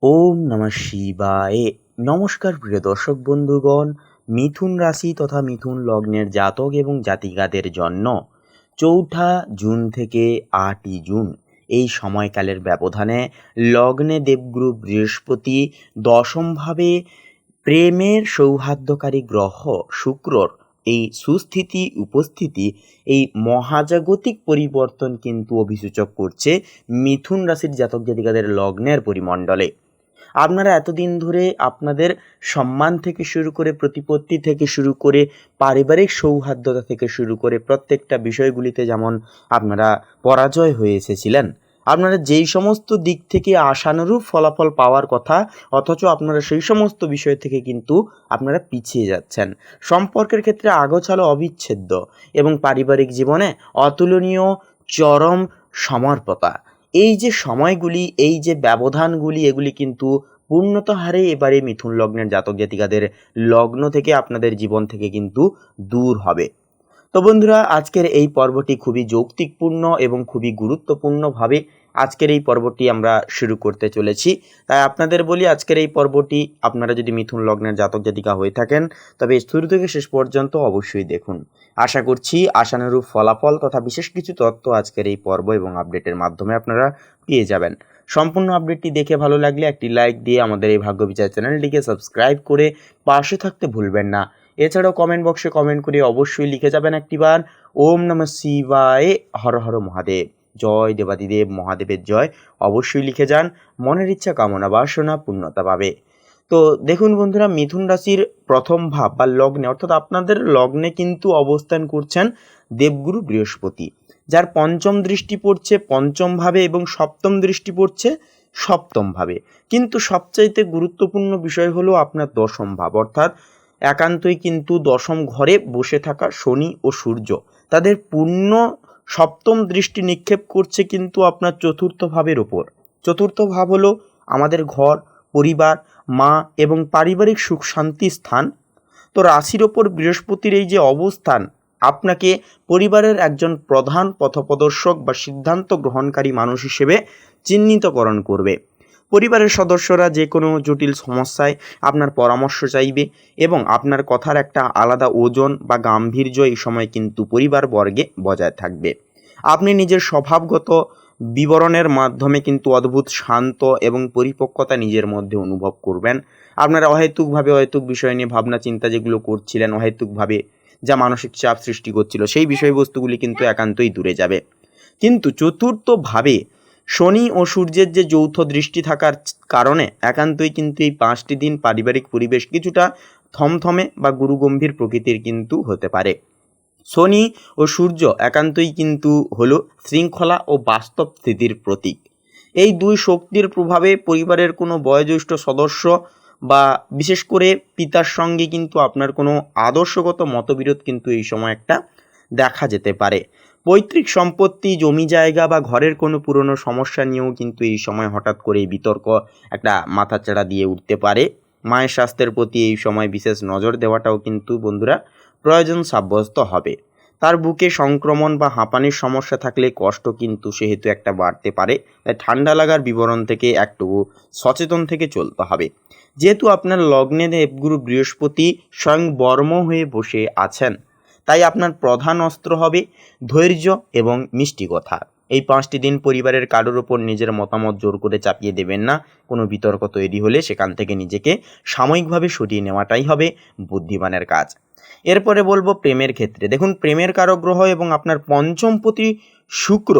ওম নমঃ শিবায়। নমস্কার প্রিয় দর্শক বন্ধুগণ, মিথুন রাশি তথা মিথুন লগ্নের জাতক এবং জাতিকাদের জন্য ৪ঠা জুন থেকে ৮ই জুন এই সময়কালের ব্যবধানে লগ্নে দেবগুরু বৃহস্পতি দশমভাবে প্রেমের সৌহার্দ্যকারী গ্রহ শুক্রর এই সুস্থিতি উপস্থিতি এই মহাজাগতিক পরিবর্তন কিন্তু অভিসূচক করছে মিথুন রাশির জাতক জাতিকাদের লগ্নের পরিমণ্ডলে। আপনারা এতদিন ধরে আপনাদের সম্মান থেকে শুরু করে প্রতিপত্তি থেকে শুরু করে পারিবারিক সৌহার্দ্যতা থেকে শুরু করে প্রত্যেকটা বিষয়গুলিতে যেমন আপনারা পরাজয় হয়ে এসেছিলেন, আপনারা যেই সমস্ত দিক থেকে আশানুরূপ ফলাফল পাওয়ার কথা অথচ আপনারা সেই সমস্ত বিষয় থেকে কিন্তু আপনারা পিছিয়ে যাচ্ছেন। সম্পর্কের ক্ষেত্রে আগোছালো অবিচ্ছেদ্য এবং পারিবারিক জীবনে অতুলনীয় চরম সমর্পতা, এই যে সময়গুলি, এই যে ব্যবধানগুলি, এগুলি কিন্তু পূর্ণত হারে এবারে মিথুন লগ্নের জাতক জাতিকাদের লগ্ন থেকে আপনাদের জীবন থেকে কিন্তু দূর হবে। তো বন্ধুরা, আজকের এই পর্বটি খুবই যৌক্তিকপূর্ণ এবং খুবই গুরুত্বপূর্ণভাবে আজকের এই পর্বটি আমরা শুরু করতে চলেছি। তাই আপনাদের বলি, আজকের এই পর্বটি আপনারা যদি মিথুন লগ্নের জাতক জাতিকা হয়ে থাকেন তবে শুরু থেকে শেষ পর্যন্ত অবশ্যই দেখুন। আশা করছি আশানুরূপ ফলাফল তথা বিশেষ কিছু তথ্য আজকের এই পর্ব এবং আপডেটের মাধ্যমে আপনারা পেয়ে যাবেন। সম্পূর্ণ আপডেটটি দেখে ভালো লাগলে একটি লাইক দিয়ে আমাদের এই ভাগ্য বিচার চ্যানেলটিকে সাবস্ক্রাইব করে পাশে থাকতে ভুলবেন না। এছাড়াও কমেন্ট বক্সে কমেন্ট করে অবশ্যই লিখে যাবেন একটিবার ওম নমঃ শিবায়, হর হর মহাদেব, জয় দেবাদিদেব মহাদেবের জয় অবশ্যই লিখে যান। মনের ইচ্ছা কামনা বাসনা পূর্ণতা পাবে। তো দেখুন বন্ধুরা, মিথুন রাশির প্রথম ভাব বা লগ্নে অর্থাৎ আপনাদের লগ্নে কিন্তু অবস্থান করছেন দেবগুরু বৃহস্পতি, যার পঞ্চম দৃষ্টি পড়ছে পঞ্চম ভাবে এবং সপ্তম দৃষ্টি পড়ছে সপ্তম ভাবে। কিন্তু সবচাইতে গুরুত্বপূর্ণ বিষয় হলো আপনার দশম ভাব, অর্থাৎ একান্তই কিন্তু দশম ঘরে বসে থাকা শনি ও সূর্য তাদের পূর্ণ সপ্তম দৃষ্টি নিক্ষেপ করছে কিন্তু আপনার চতুর্থ ভাবের ওপর। চতুর্থ ভাব হলো আমাদের ঘর, পরিবার, মা এবং পারিবারিক সুখ শান্তি স্থান। তো রাশির ওপর বৃহস্পতির এই যে অবস্থান আপনাকে পরিবারের একজন প্রধান পথপ্রদর্শক বা সিদ্ধান্ত গ্রহণকারী মানুষ হিসেবে চিহ্নিতকরণ করবে। পরিবারের সদস্যরা যে কোনো জটিল সমস্যায় আপনার পরামর্শ চাইবে এবং আপনার কথার একটা আলাদা ওজন বা গাম্ভীর্য এই সময় কিন্তু পরিবারবর্গে বজায় থাকবে। আপনি নিজের স্বভাবগত বিবরণের মাধ্যমে কিন্তু অদ্ভুত শান্ত এবং পরিপক্কতা নিজের মধ্যে অনুভব করবেন। আপনারা অহেতুকভাবে অহেতুক বিষয় নিয়ে ভাবনা চিন্তা যেগুলো করছিলেন, অহেতুকভাবে যা মানসিক চাপ সৃষ্টি করছিল, সেই বিষয়বস্তুগুলি কিন্তু একান্তই দূরে যাবে। কিন্তু চতুর্থভাবে শনি ও সূর্যের যে যৌথ দৃষ্টি থাকার কারণে একান্তই কিন্তু এই 5টি দিন পারিবারিক পরিবেশ কিছুটা থমথমে বা গুরুগম্ভীর প্রকৃতির কিন্তু হতে পারে। শনি ও সূর্য একান্তই কিন্তু হলো শৃঙ্খলা ও বাস্তব স্থিতির প্রতীক। এই দুই শক্তির প্রভাবে পরিবারের কোনো বয়োজ্যেষ্ঠ সদস্য বা বিশেষ করে পিতার সঙ্গে কিন্তু আপনার কোনো আদর্শগত মতবিরোধ কিন্তু এই সময় একটা দেখা যেতে পারে। পৈতৃক সম্পত্তি, জমি জায়গা বা ঘরের কোনো পুরনো সমস্যা নিয়েও কিন্তু এই সময় হঠাৎ করে এই বিতর্ক একটা মাথাচাড়া দিয়ে উঠতে পারে। মায়ের স্বাস্থ্যের প্রতি এই সময় বিশেষ নজর দেওয়াটাও কিন্তু বন্ধুরা প্রয়োজন সাব্যস্ত হবে। তার বুকে সংক্রমণ বা হাঁপানির সমস্যা থাকলে কষ্ট কিন্তু সেহেতু একটা বাড়তে পারে, তাই ঠান্ডা লাগার বিবরণ থেকে একটু সচেতন থেকে চলতে হবে। যেহেতু আপনার লগ্নে দেবগুরু বৃহস্পতি স্বয়ং বর্ম হয়ে বসে আছেন, তাই আপনার প্রধান অস্ত্র হবে ধৈর্য এবং মিষ্টি কথা। এই 5টি দিন পরিবারের কারোর ওপর নিজের মতামত জোর করে চাপিয়ে দেবেন না। কোনো বিতর্ক তৈরি হলে সেখান থেকে নিজেকে সাময়িকভাবে সরিয়ে নেওয়াটাই হবে বুদ্ধিমানের কাজ। এরপরে বলবো প্রেমের ক্ষেত্রে। দেখুন, প্রেমের কারক গ্রহ এবং আপনার পঞ্চমপতি শুক্র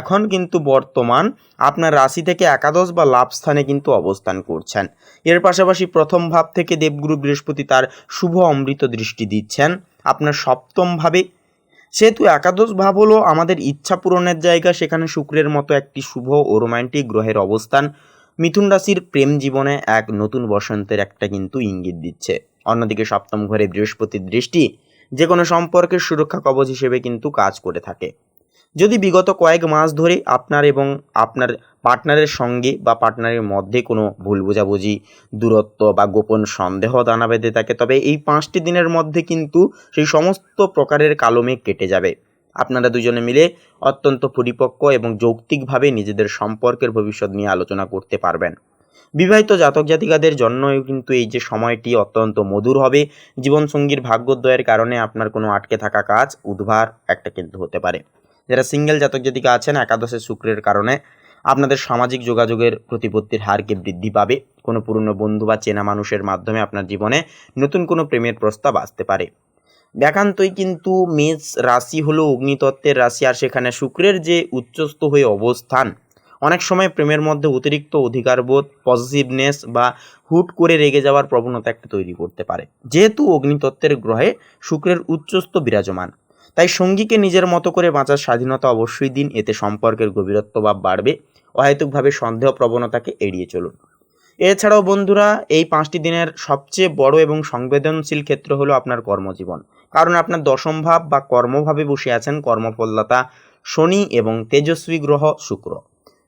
এখন কিন্তু বর্তমান আপনার রাশি থেকে একাদশ বা লাভ স্থানে কিন্তু অবস্থান করছেন। এর পাশাপাশি প্রথম ভাব থেকে দেবগুরু বৃহস্পতি তার শুভ অমৃত দৃষ্টি দিচ্ছেন আপনার সপ্তম ভাবে। সেহেতু একাদশ ভাব হলো আমাদের ইচ্ছা পূরণের জায়গা, সেখানে শুক্রের মতো একটি শুভ ও রোম্যান্টিক গ্রহের অবস্থান মিথুন রাশির প্রেম জীবনে এক নতুন বসন্তের একটা কিন্তু ইঙ্গিত দিচ্ছে। অন্যদিকে সপ্তম ঘরে বৃহস্পতির দৃষ্টি যে কোনো সম্পর্কের সুরক্ষা কবচ হিসেবে কিন্তু কাজ করে থাকে। যদি বিগত কয়েক মাস ধরে আপনার এবং আপনার পার্টনারের সঙ্গে বা পার্টনারের মধ্যে কোনো ভুল বোঝাবুঝি, দূরত্ব বা গোপন সন্দেহ দানা বেঁধে থাকে, তবে এই 5টি দিনের মধ্যে কিন্তু সেই সমস্ত প্রকারের কালো মেঘ কেটে যাবে। আপনারা দুজনে মিলে অত্যন্ত পরিপক্ক এবং যৌক্তিকভাবে নিজেদের সম্পর্কের ভবিষ্যৎ নিয়ে আলোচনা করতে পারবেন। বিবাহিত জাতক জাতিকাদের জন্যও কিন্তু এই যে সময়টি অত্যন্ত মধুর হবে। জীবনসঙ্গীর ভাগ্যোদয়ের কারণে আপনার কোনো আটকে থাকা কাজ উদ্ধার একটা কিন্তু হতে পারে। যারা সিঙ্গেল জাতক জাতিকা আছেন, একাদশে শুক্রের কারণে আপনাদের সামাজিক যোগাযোগের প্রতিপত্তির হারকে বৃদ্ধি পাবে। কোনো পুরনো বন্ধু বা চেনা মানুষের মাধ্যমে আপনার জীবনে নতুন কোনো প্রেমের প্রস্তাব আসতে পারে। একান্তই কিন্তু মেষ রাশি হলো অগ্নিতত্ত্বের রাশি, আর সেখানে শুক্রের যে উচ্চস্থ হয়ে অবস্থান, অনেক সময় প্রেমের মধ্যে অতিরিক্ত অধিকারবোধ, পজিটিভনেস বা হুট করে রেগে যাওয়ার প্রবণতা একটা তৈরি করতে পারে। যেহেতু অগ্নিতত্ত্বের গ্রহে শুক্রের উচ্চস্থ বিরাজমান, তাই সঙ্গীকে নিজের মতো করে বাঁচার স্বাধীনতা অবশ্যই দিন। এতে সম্পর্কের গভীরত্ব বা বাড়বে। অহেতুকভাবে সন্দেহ প্রবণতাকে এড়িয়ে চলুন। এছাড়াও বন্ধুরা, এই 5টি দিনের সবচেয়ে বড় এবং সংবেদনশীল ক্ষেত্র হলো আপনার কর্মজীবন। কারণ আপনার দশম ভাব বা কর্মভাবে বসে আছেন কর্মফলদাতা শনি এবং তেজস্বী গ্রহ শুক্র।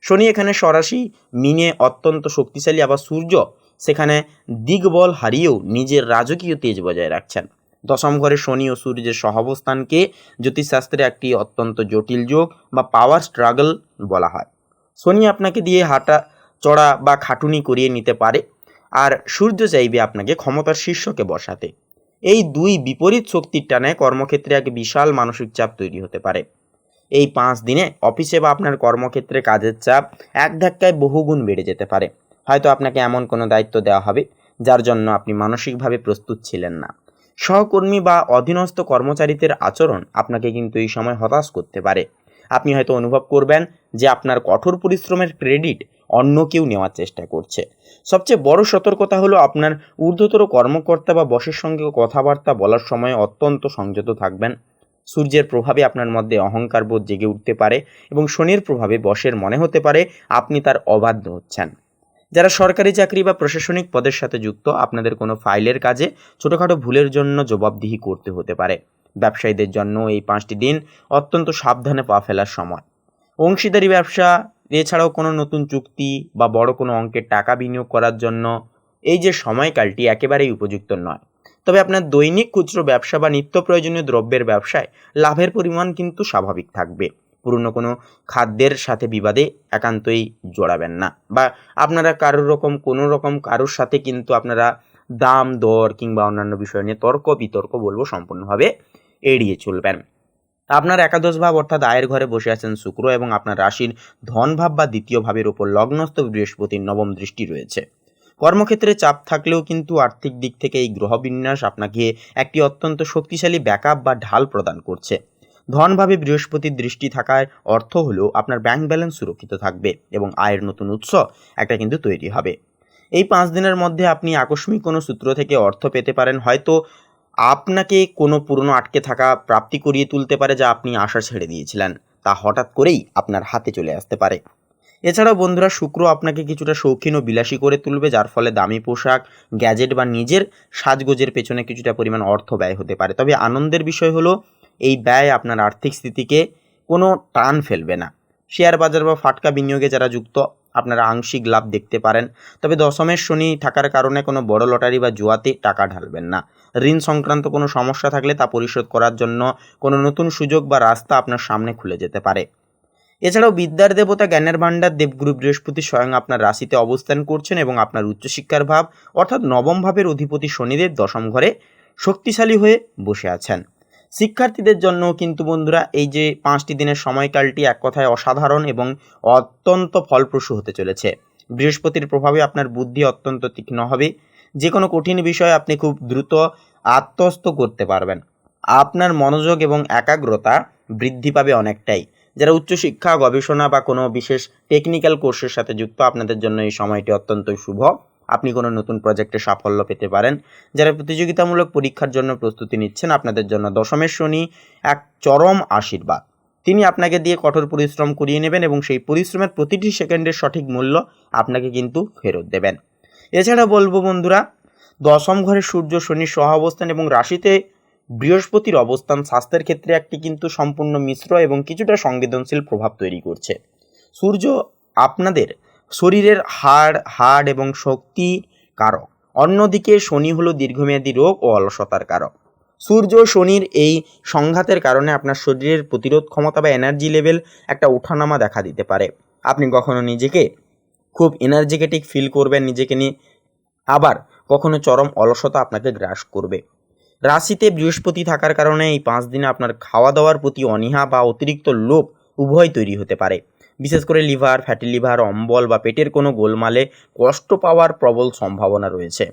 শনি এখানে সরাসরি মিনে অত্যন্ত শক্তিশালী, আবার সূর্য সেখানে দিগ্বল হারিয়েও নিজের রাজকীয় তেজ বজায় রাখছেন। দশম ঘরে শনি ও সূর্যের সহাবস্থানকে জ্যোতিষশাস্ত্রে একটি অত্যন্ত জটিল যোগ বা পাওয়ার স্ট্রাগল বলা হয়। শনি আপনাকে দিয়ে হাঁটা চড়া বা খাটুনি করিয়ে নিতে পারে, আর সূর্য চাইবে আপনাকে ক্ষমতার শীর্ষকে বসাতে। এই দুই বিপরীত শক্তির টানে কর্মক্ষেত্রে এক বিশাল মানসিক চাপ তৈরি হতে পারে। এই 5 দিনে অফিসে বা আপনার কর্মক্ষেত্রে কাজের চাপ এক ধাক্কায় বহুগুণ বেড়ে যেতে পারে। হয়তো আপনাকে এমন কোনো দায়িত্ব দেওয়া হবে যার জন্য আপনি মানসিকভাবে প্রস্তুত ছিলেন না। সহকর্মী বা অধীনস্থ কর্মচারীদের আচরণ আপনাকে কিন্তু এই সময় হতাশ করতে পারে। আপনি হয়তো অনুভব করবেন যে আপনার কঠোর পরিশ্রমের ক্রেডিট অন্য কেউ নেওয়ার চেষ্টা করছে। সবচেয়ে বড় সতর্কতা হলো আপনার ঊর্ধ্বতর কর্মকর্তা বা বসের সঙ্গে কথাবার্তা বলার সময় অত্যন্ত সংযত থাকবেন। সূর্যের প্রভাবে আপনার মধ্যে অহংকার বোধ জেগে উঠতে পারে এবং শনির প্রভাবে বসের মনে হতে পারে আপনি তার অবাধ্য হচ্ছেন। যারা সরকারি চাকরি বা প্রশাসনিক পদের সাথে যুক্ত, আপনাদের কোনো ফাইলের কাজে ছোটোখাটো ভুলের জন্য জবাবদিহি করতে হতে পারে। ব্যবসায়ীদের জন্য এই 5টি দিন অত্যন্ত সাবধানে পা ফেলার সময়। অংশীদারি ব্যবসা, এছাড়াও কোনো নতুন চুক্তি বা বড় কোনো অঙ্কের টাকা বিনিয়োগ করার জন্য এই যে সময়কালটি একেবারেই উপযুক্ত নয়। তবে আপনার দৈনিক খুচরো ব্যবসা বা নিত্য প্রয়োজনীয় দ্রব্যের ব্যবসায় লাভের পরিমাণ কিন্তু স্বাভাবিক থাকবে। পুরনো কোনো খাদ্যের সাথে বিবাদে একান্তই জড়াবেন না, বা আপনারা কোনো রকম কারোর সাথে কিন্তু আপনারা দাম দর কিংবা অন্যান্য বিষয় নিয়ে তর্ক বিতর্ক বলবো সম্পূর্ণভাবে এড়িয়ে চলবেন। আপনার একাদশ ভাব অর্থাৎ আয়ের ঘরে বসে আছেন শুক্র, এবং আপনার রাশির ধন ভাব বা দ্বিতীয় ভাবের উপর লগ্নস্থ বৃহস্পতির নবম দৃষ্টি রয়েছে। কর্মক্ষেত্রে চাপ থাকলেও কিন্তু আর্থিক দিক থেকে এই গ্রহবিন্যাস আপনাকে একটি অত্যন্ত শক্তিশালী ব্যাকআপ বা ঢাল প্রদান করছে। ধনভাবে বৃহস্পতির দৃষ্টি থাকার অর্থ হলো আপনার ব্যাংক ব্যালেন্স সুরক্ষিত থাকবে এবং আয়ের নতুন উৎস একটা কিন্তু তৈরি হবে। এই 5 দিনের মধ্যে আপনি আকস্মিক কোনো সূত্র থেকে অর্থ পেতে পারেন। হয়তো আপনাকে কোনো পুরনো আটকে থাকা প্রাপ্তি করিয়ে তুলতে পারে, যা আপনি আশা ছেড়ে দিয়েছিলেন তা হঠাৎ করেই আপনার হাতে চলে আসতে পারে। এছাড়াও বন্ধুরা, শুক্র আপনাকে কিছুটা শৌখিন ও বিলাসী করে তুলবে, যার ফলে দামি পোশাক, গ্যাজেট বা নিজের সাজগোজের পেছনে কিছুটা পরিমাণ অর্থ ব্যয় হতে পারে। তবে আনন্দের বিষয় হলো এই ব্যয় আপনার আর্থিক স্থিতিকে কোনো টান ফেলবে না। শেয়ার বাজার বা ফাটকা বিনিয়োগে যারা যুক্ত, আপনারা আংশিক লাভ দেখতে পারেন। তবে দশমের শনি থাকার কারণে কোনো বড় লটারি বা জুয়াতে টাকা ঢালবেন না। ঋণ সংক্রান্ত কোনো সমস্যা থাকলে তা পরিশোধ করার জন্য কোনো নতুন সুযোগ বা রাস্তা আপনার সামনে খুলে যেতে পারে। এছাড়াও বিদ্যার দেবতা জ্ঞানের ভাণ্ডার দেবগুরু বৃহস্পতি স্বয়ং আপনার রাশিতে অবস্থান করছেন এবং আপনার উচ্চশিক্ষার ভাব অর্থাৎ নবম ভাবের অধিপতি শনিদেব দশম ঘরে শক্তিশালী হয়ে বসে আছেন। শিক্ষার্থীদের জন্য কিন্তু বন্ধুরা, এই যে 5টি দিনের সময়কালটি এক কথায় অসাধারণ এবং অত্যন্ত ফলপ্রসূ হতে চলেছে। বৃহস্পতির প্রভাবে আপনার বুদ্ধি অত্যন্ত তীক্ষ্ণ হবে। যে কোনো কঠিন বিষয় আপনি খুব দ্রুত আত্মস্থ করতে পারবেন। আপনার মনোযোগ এবং একাগ্রতা বৃদ্ধি পাবে অনেকটাই। যারা উচ্চশিক্ষা, গবেষণা বা কোনো বিশেষ টেকনিক্যাল কোর্সের সাথে যুক্ত, আপনাদের জন্য এই সময়টি অত্যন্তই শুভ। আপনি কোনো নতুন প্রজেক্টে সাফল্য পেতে পারেন। যারা প্রতিযোগিতামূলক পরীক্ষার জন্য প্রস্তুতি নিচ্ছেন, আপনাদের জন্য দশমের শনি এক চরম আশীর্বাদ। তিনি আপনাকে দিয়ে কঠোর পরিশ্রম করিয়ে নেবেন এবং সেই পরিশ্রমের প্রতিটি সেকেন্ডের সঠিক মূল্য আপনাকে কিন্তু ফেরত দেবেন। এছাড়া বলবো বন্ধুরা, দশম ঘরে সূর্য শনির সহাবস্থান এবং রাশিতে বৃহস্পতির অবস্থান স্বাস্থ্যের ক্ষেত্রে একটি কিন্তু সম্পূর্ণ মিশ্র এবং কিছুটা সংবেদনশীল প্রভাব তৈরি করছে। সূর্য আপনাদের শরীরের হাড় এবং শক্তি কারক, অন্যদিকে শনি হলো দীর্ঘমেয়াদী রোগ ও অলসতার কারক। সূর্য শনির এই সংঘাতের কারণে আপনার শরীরের প্রতিরোধ ক্ষমতা বা এনার্জি লেভেল একটা ওঠানামা দেখা দিতে পারে। আপনি কখনো নিজেকে খুব এনার্জেটিক ফিল করবেন নিজেকে নিয়ে, আবার কখনো চরম অলসতা আপনাকে গ্রাস করবে। রাশিতে বৃহস্পতি থাকার কারণে এই 5 দিনে আপনার খাওয়া দাওয়ার প্রতি অনীহা বা অতিরিক্ত লোভ উভয় তৈরি হতে পারে। বিশেষ করে লিভার, ফ্যাটি লিভার, অম্বল বা পেটের কোনো গোলমালে কষ্ট পাওয়ার প্রবল সম্ভাবনা রয়েছে।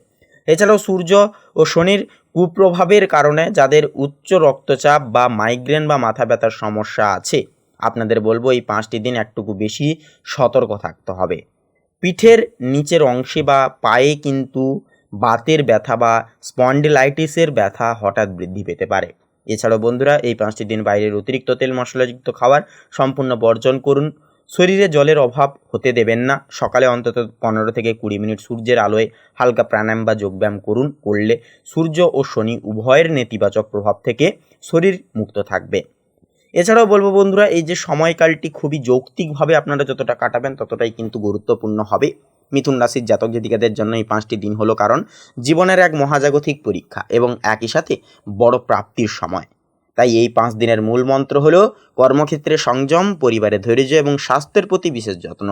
এছাড়াও সূর্য ও শনির কুপ্রভাবের কারণে যাদের উচ্চ রক্তচাপ বা মাইগ্রেন বা মাথা ব্যথার সমস্যা আছে, আপনাদের বলবো এই 5টি দিন একটুকু বেশি সতর্ক থাকতে হবে। পিঠের নিচের অংশে বা পায়ে কিন্তু বাতের ব্যথা বা স্পন্ডিলাইটিসের ব্যথা হঠাৎ বৃদ্ধি পেতে পারে। এছাড়াও বন্ধুরা, এই 5টি দিন বাইরের অতিরিক্ত তেল মশলাযুক্ত খাবার সম্পূর্ণ বর্জন করুন। শরীরে জলের অভাব হতে দেবেন না। সকালে অন্তত 15 থেকে 20 মিনিট সূর্যের আলোয় হালকা প্রাণায়াম বা যোগব্যায়াম করলে সূর্য ও শনি উভয়ের নেতিবাচক প্রভাব থেকে শরীর মুক্ত থাকবে। এছাড়াও বলবো বন্ধুরা, এই যে সময়কালটি খুবই যৌক্তিকভাবে আপনারা যতটা কাটাবেন ততটাই কিন্তু গুরুত্বপূর্ণ হবে মিথুন রাশির জাতক জাতিকাদের জন্য। এই 5টি দিন হলো কারণ জীবনের এক মহাজাগতিক পরীক্ষা এবং একই সাথে বড় প্রাপ্তির সময়। তাই এই 5 দিনের মূল মন্ত্র হলো কর্মক্ষেত্রে সংযম, পরিবারে ধৈর্য এবং স্বাস্থ্যের প্রতি বিশেষ যত্ন।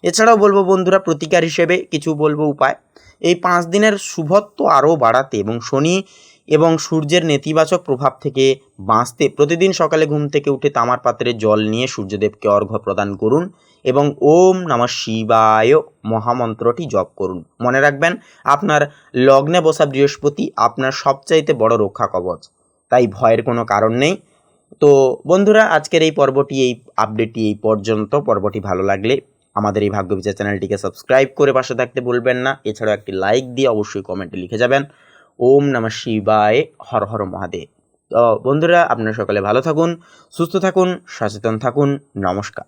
এছাড়াও বলবো বন্ধুরা, প্রতিকার হিসেবে কিছু বলবো উপায়। এই 5 দিনের শুভত্ব আরও বাড়াতে এবং শনি এবং সূর্যের নেতিবাচক প্রভাব থেকে বাঁচতে প্রতিদিন সকালে ঘুম থেকে উঠে তামার পাত্রে জল নিয়ে সূর্যদেবকে অর্ঘ্য প্রদান করুন এবং ওম নমঃ শিবায় মহামন্ত্রটি জপ করুন। মনে রাখবেন, আপনার লগ্নে বসা বৃহস্পতি আপনার সবচাইতে বড় রক্ষা কবচ, তাই ভয়ের কোনো কারণ নেই। তো বন্ধুরা, আজকের এই পর্বটি, এই আপডেটটি এই পর্যন্ত। পর্বটি ভালো লাগলে আমাদের এই ভাগ্যবিচার চ্যানেলটিকে সাবস্ক্রাইব করে পাশে থাকতে ভুলবেন না। এছাড়াও একটি লাইক দিয়ে অবশ্যই কমেন্টে লিখে যাবেন ওম নমঃ শিবায়, হর হর মহাদেব। তো বন্ধুরা, আপনারা সকলে ভালো থাকুন, সুস্থ থাকুন, সচেতন থাকুন। নমস্কার।